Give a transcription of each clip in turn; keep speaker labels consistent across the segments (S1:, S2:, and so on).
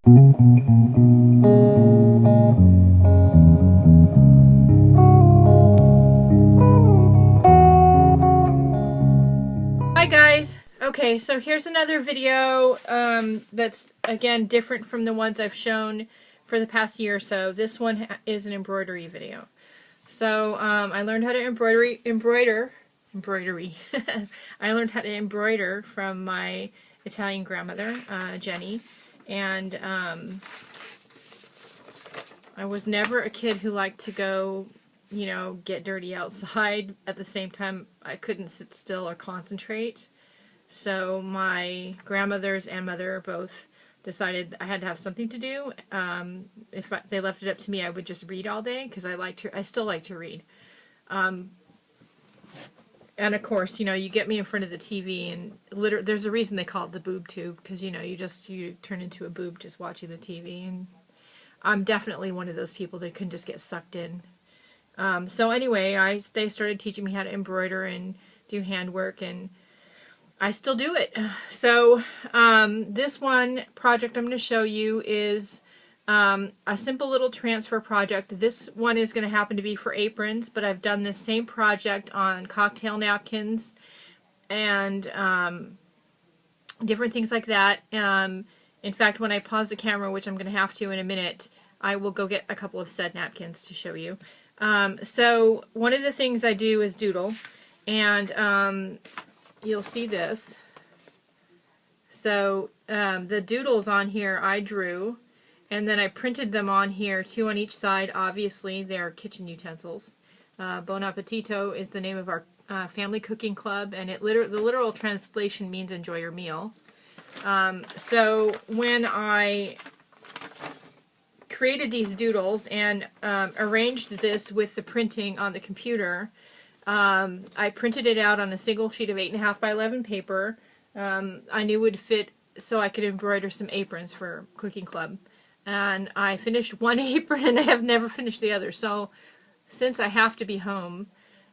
S1: Hi guys! Okay, so here's another video that's again different from the ones I've shown for the past year or so. This one is an embroidery video. So I learned how to embroidery. I learned how to embroider from my Italian grandmother, Jenny, and I was never a kid who liked to go, you know, get dirty outside. At the same time, I couldn't sit still or concentrate. So my grandmothers and mother both decided I had to have something to do. If they left it up to me, I would just read all day because I still like to read. And of course, you know, you get me in front of the TV and there's a reason they call it the boob tube, because, you know, you turn into a boob just watching the TV. And I'm definitely one of those people that can just get sucked in. So anyway, they started teaching me how to embroider and do handwork, and I still do it. So this one project I'm going to show you is a simple little transfer project. This one is going to happen to be for aprons, but I've done this same project on cocktail napkins and different things like that. In fact, when I pause the camera, which I'm going to have to in a minute, I will go get a couple of said napkins to show you. So one of the things I do is doodle, and you'll see this. So the doodles on here I drew, and then I printed them on here, 2 on each side. Obviously, they're kitchen utensils. Bon Appetito is the name of our family cooking club, and the literal translation means enjoy your meal. So when I created these doodles and arranged this with the printing on the computer, I printed it out on a single sheet of 8.5 by 11 paper. I knew would fit so I could embroider some aprons for Cooking Club. And I finished one apron and I have never finished the other. So since I have to be home,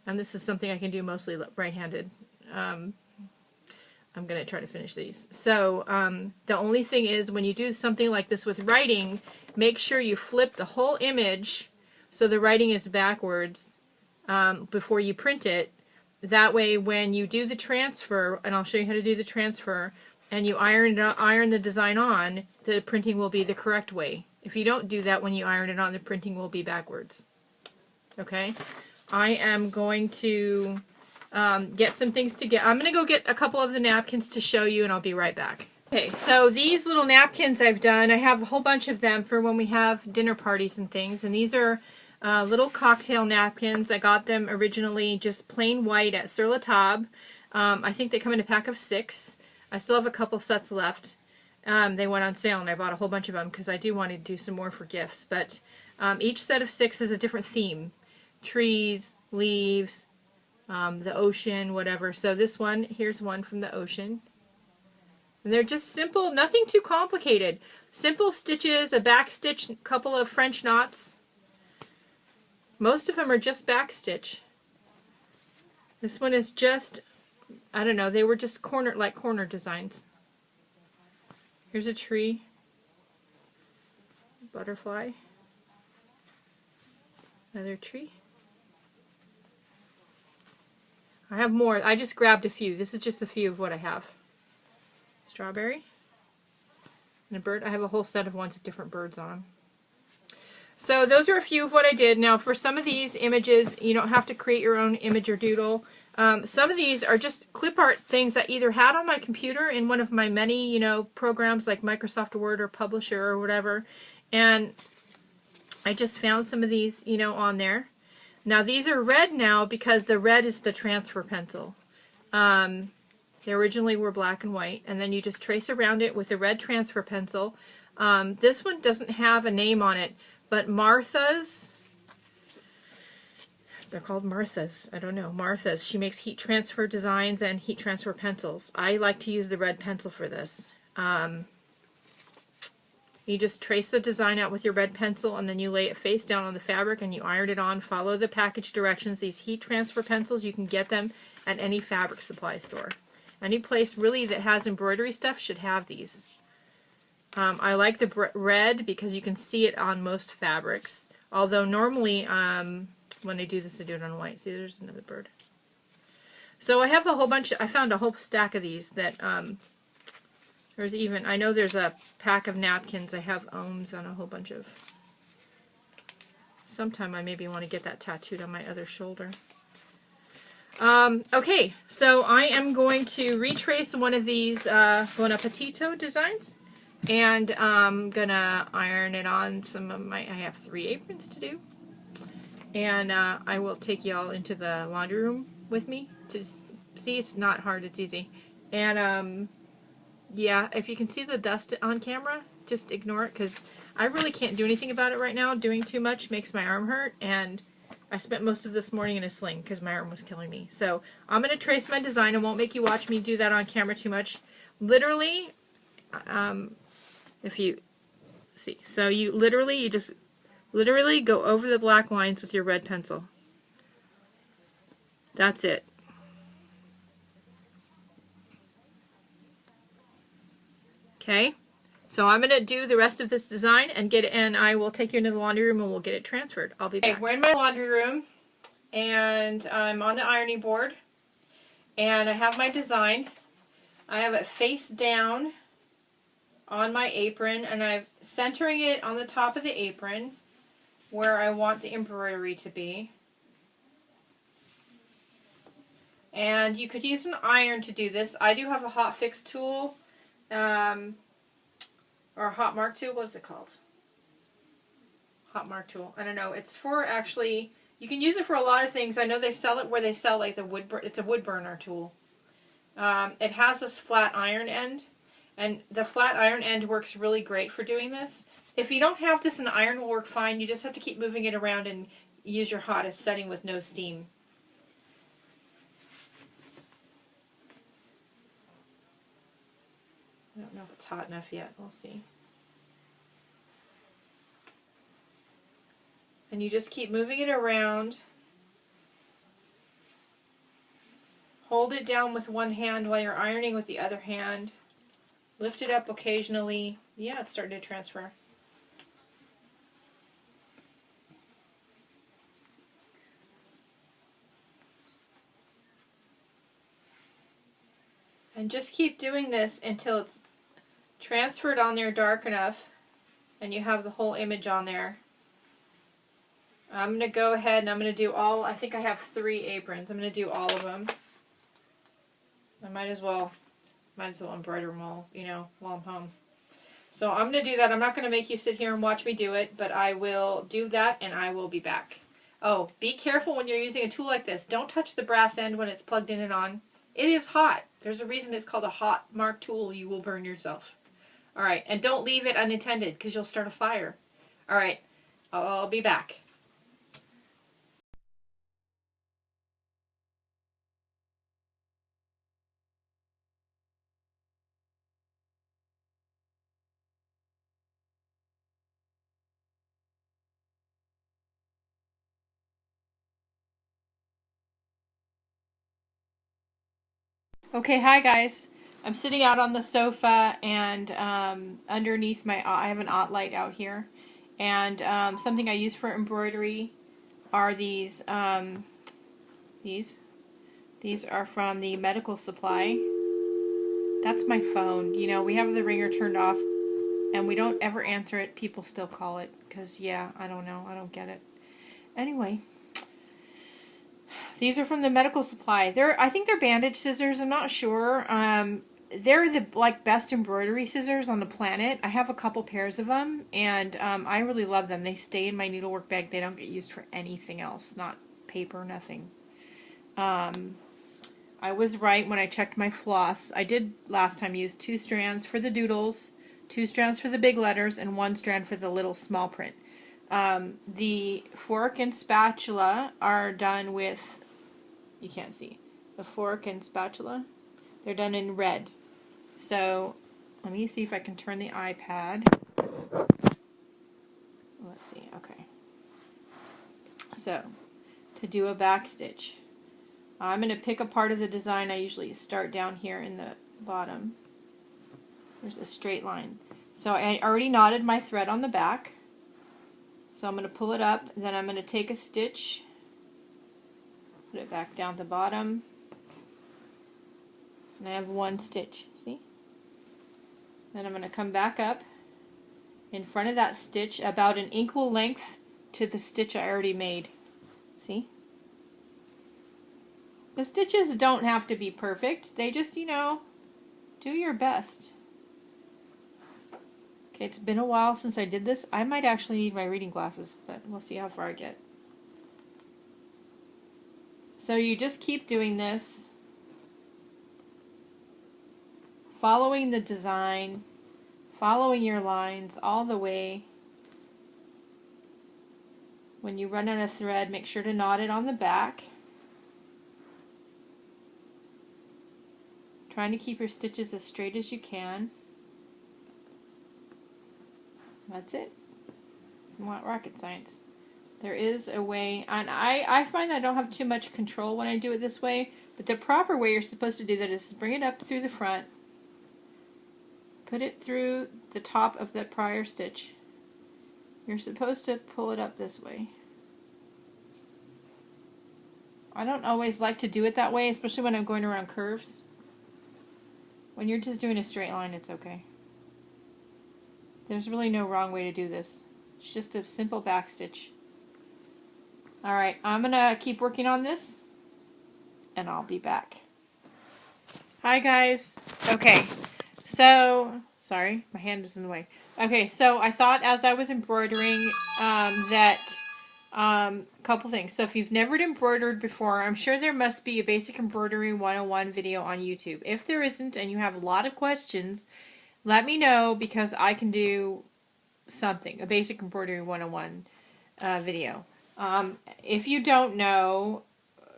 S1: and this is something I can do mostly right-handed, I'm going to try to finish these. So the only thing is, when you do something like this with writing, make sure you flip the whole image so the writing is backwards before you print it. That way when you do the transfer, and I'll show you how to do the transfer, and you iron the design on, the printing will be the correct way. If you don't do that when you iron it on, the printing will be backwards. Okay? I am going to get some things to get. I'm going to go get a couple of the napkins to show you, and I'll be right back. Okay, so these little napkins I've done, I have a whole bunch of them for when we have dinner parties and things, and these are little cocktail napkins. I got them originally just plain white at Sur La Table. I think they come in a pack of 6. I still have a couple sets left. They went on sale and I bought a whole bunch of them because I do want to do some more for gifts. But each set of 6 has a different theme. Trees, leaves, the ocean, whatever. So this one, here's one from the ocean. And they're just simple, nothing too complicated. Simple stitches, a back stitch, a couple of French knots. Most of them are just back stitch. This one is just, I don't know, they were just corner designs. Here's a tree, butterfly, another tree. I have more. I just grabbed a few. This is just a few of what I have. Strawberry and a bird. I have a whole set of ones with different birds on them. So those are a few of what I did. Now for some of these images, you don't have to create your own image or doodle. Some of these are just clip art things I either had on my computer in one of my many, you know, programs like Microsoft Word or Publisher or whatever. And I just found some of these, you know, on there. Now these are red now because the red is the transfer pencil. They originally were black and white, and then you just trace around it with a red transfer pencil. This one doesn't have a name on it, but Martha's, they're called Martha's, I don't know, Martha's. She makes heat transfer designs and heat transfer pencils. I like to use the red pencil for this. You just trace the design out with your red pencil, and then you lay it face down on the fabric and you iron it on. Follow the package directions. These heat transfer pencils, you can get them at any fabric supply store. Any place really that has embroidery stuff should have these. I like the red because you can see it on most fabrics. Although normally, when I do this, I do it on white. See, there's another bird. So I have a whole bunch, I found a whole stack of these that, there's even, I know there's a pack of napkins. I have ohms on a whole bunch of. Sometime I maybe want to get that tattooed on my other shoulder. Okay, so I am going to retrace one of these Bon Appetito designs. And I'm gonna iron it on some of my, I have 3 aprons to do. And I will take y'all into the laundry room with me to see. It's not hard, it's easy. And yeah, if you can see the dust on camera, just ignore it, because I really can't do anything about it right now. Doing too much makes my arm hurt, and I spent most of this morning in a sling because my arm was killing me. So I'm going to trace my design. I won't make you watch me do that on camera too much. Literally, if you see, so you just literally go over the black lines with your red pencil. That's it. Okay, so I'm going to do the rest of this design and and I will take you into the laundry room and we'll get it transferred. I'll be back. Okay, we're in my laundry room and I'm on the ironing board and I have my design. I have it face down on my apron and I'm centering it on the top of the apron where I want the embroidery to be. And you could use an iron to do this. I do have a hot fix tool. Or a hot mark tool, what is it called? Hot mark tool, I don't know. It's for actually, you can use it for a lot of things. I know they sell it where they sell like the it's a wood burner tool. It has this flat iron end, and the flat iron end works really great for doing this. If you don't have this, an iron will work fine. You just have to keep moving it around and use your hottest setting with no steam. I don't know if it's hot enough yet. We'll see. And you just keep moving it around. Hold it down with one hand while you're ironing with the other hand. Lift it up occasionally. Yeah, it's starting to transfer. And just keep doing this until it's transferred on there dark enough and you have the whole image on there. I'm going to go ahead and I'm going to do all, I think I have 3 aprons. I'm going to do all of them. I might as well embroider them all, you know, while I'm home. So I'm going to do that. I'm not going to make you sit here and watch me do it, but I will do that and I will be back. Oh, be careful when you're using a tool like this. Don't touch the brass end when it's plugged in and on. It is hot. There's a reason it's called a hot mark tool. You will burn yourself. All right, and don't leave it unattended because you'll start a fire. All right, I'll be back. Okay, hi guys. I'm sitting out on the sofa and underneath I have an ot light out here. And something I use for embroidery are these are from the medical supply. That's my phone. You know, we have the ringer turned off and we don't ever answer it. People still call it because, yeah, I don't know. I don't get it. Anyway. These are from the medical supply. I think they're bandage scissors. I'm not sure. They're the best embroidery scissors on the planet. I have a couple pairs of them, and I really love them. They stay in my needlework bag. They don't get used for anything else. Not paper, nothing. I was right when I checked my floss. I did last time use 2 strands for the doodles, 2 strands for the big letters, and 1 strand for the little small print. The fork and spatula are done with, you can't see, the fork and spatula, they're done in red. So let me see if I can turn the iPad. Let's see, okay. So to do a back stitch, I'm going to pick a part of the design. I usually start down here in the bottom. There's a straight line. So I already knotted my thread on the back. So I'm going to pull it up, then I'm going to take a stitch, put it back down the bottom, and I have one stitch, see? Then I'm going to come back up in front of that stitch about an equal length to the stitch I already made. See? The stitches don't have to be perfect. They just, you know, do your best. Okay, it's been a while since I did this. I might actually need my reading glasses, but we'll see how far I get. So you just keep doing this, following the design, following your lines all the way. When you run out of thread, make sure to knot it on the back. Trying to keep your stitches as straight as you can. That's it. You want rocket science. There is a way, and I find I don't have too much control when I do it this way, but the proper way you're supposed to do that is bring it up through the front, put it through the top of the prior stitch. You're supposed to pull it up this way. I don't always like to do it that way, especially when I'm going around curves. When you're just doing a straight line, it's okay. There's really no wrong way to do this. It's just a simple back stitch. Alright, I'm going to keep working on this, and I'll be back. Hi guys. Okay, so, sorry, my hand is in the way. Okay, so I thought as I was embroidering couple things. So if you've never embroidered before, I'm sure there must be a basic embroidery 101 video on YouTube. If there isn't and you have a lot of questions, let me know because I can do something, a basic embroidery 101 video. If you don't know,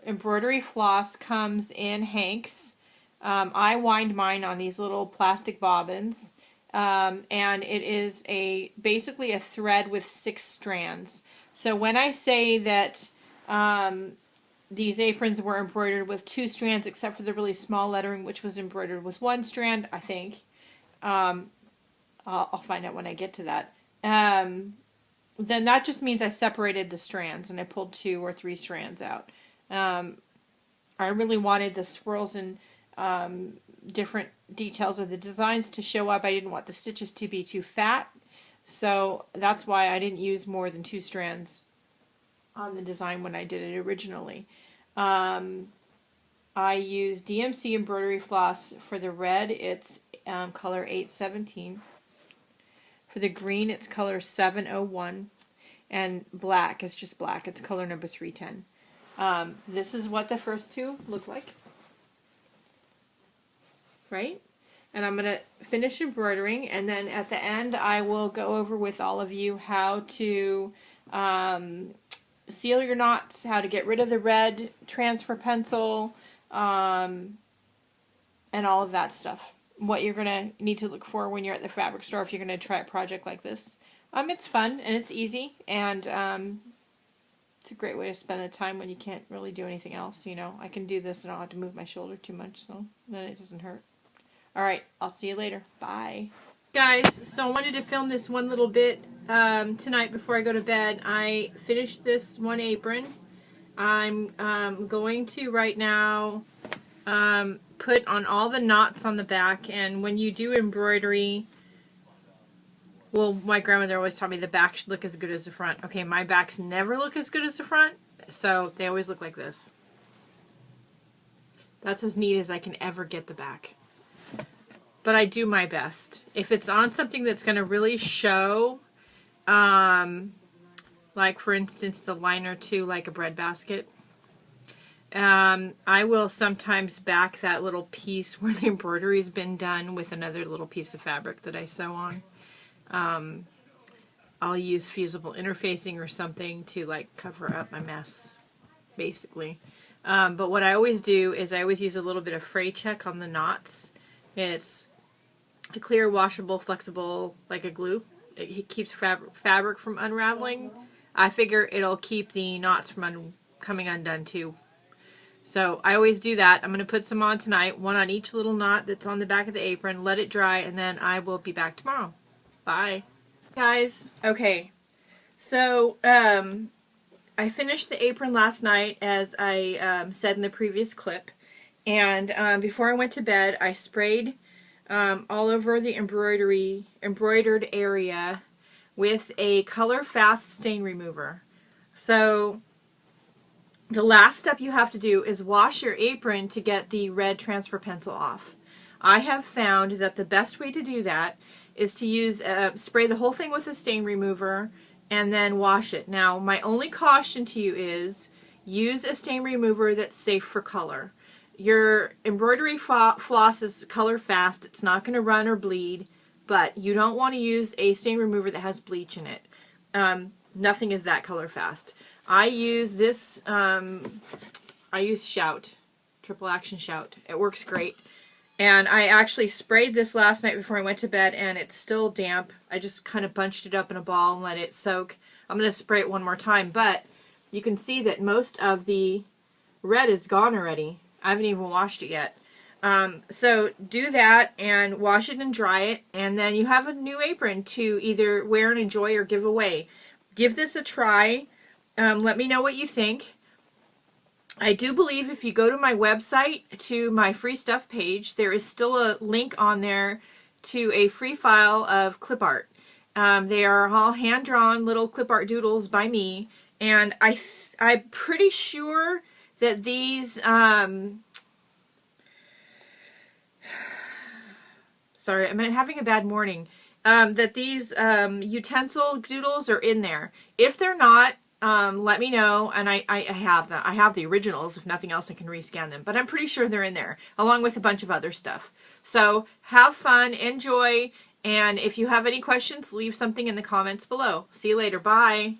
S1: embroidery floss comes in hanks. I wind mine on these little plastic bobbins, and it is basically a thread with 6 strands. So when I say that these aprons were embroidered with 2 strands, except for the really small lettering, which was embroidered with 1 strand, I think. I'll find out when I get to that. Then that just means I separated the strands and I pulled 2 or 3 strands out. I really wanted the swirls and different details of the designs to show up. I didn't want the stitches to be too fat, so that's why I didn't use more than 2 strands on the design when I did it originally. I used DMC embroidery floss for the red. It's color 817. For the green, it's color 701. And black, it's just black. It's color number 310. This is what the first 2 look like. Right? And I'm going to finish embroidering, and then at the end I will go over with all of you how to seal your knots, how to get rid of the red transfer pencil, and all of that stuff. What you're going to need to look for when you're at the fabric store if you're going to try a project like this. It's fun, and it's easy, and it's a great way to spend the time when you can't really do anything else, you know. I can do this and I don't have to move my shoulder too much, so then it doesn't hurt. Alright, I'll see you later. Bye. Guys, so I wanted to film this one little bit tonight before I go to bed. I finished this one apron. I'm going to right now put on all the knots on the back, and when you do embroidery, well, my grandmother always taught me the back should look as good as the front. Okay, my backs never look as good as the front, so they always look like this. That's as neat as I can ever get the back. But I do my best. If it's on something that's going to really show, like for instance the liner to like a bread basket, I will sometimes back that little piece where the embroidery's been done with another little piece of fabric that I sew on. I'll use fusible interfacing or something to like cover up my mess, basically. But what I always do is I always use a little bit of fray check on the knots. It's a clear, washable, flexible, like a glue. It keeps fabric from unraveling. I figure it'll keep the knots from coming undone too. So I always do that. I'm going to put some on tonight, one on each little knot that's on the back of the apron, let it dry, and then I will be back tomorrow. Bye. Guys, okay. So, I finished the apron last night, as I said in the previous clip. And before I went to bed, I sprayed all over the embroidered area with a color fast stain remover. So the last step you have to do is wash your apron to get the red transfer pencil off. I have found that the best way to do that is to use spray the whole thing with a stain remover and then wash it. Now, my only caution to you is use a stain remover that's safe for color. Your embroidery floss is color fast. It's not going to run or bleed, but you don't want to use a stain remover that has bleach in it. Nothing is that color fast. I use this, I use Shout, Triple Action Shout. It works great. And I actually sprayed this last night before I went to bed, and it's still damp. I just kind of bunched it up in a ball and let it soak. I'm going to spray it one more time, but you can see that most of the red is gone already. I haven't even washed it yet. So do that and wash it and dry it, and then you have a new apron to either wear and enjoy or give away. Give this a try. Let me know what you think. I do believe if you go to my website, to my free stuff page, there is still a link on there to a free file of clip art. They are all hand-drawn little clip art doodles by me, and I'm pretty sure that these, sorry, I'm having a bad morning, that these utensil doodles are in there. If they're not, let me know, and I have them. I have the originals. If nothing else, I can rescan them. But I'm pretty sure they're in there, along with a bunch of other stuff. So have fun, enjoy, and if you have any questions, leave something in the comments below. See you later. Bye.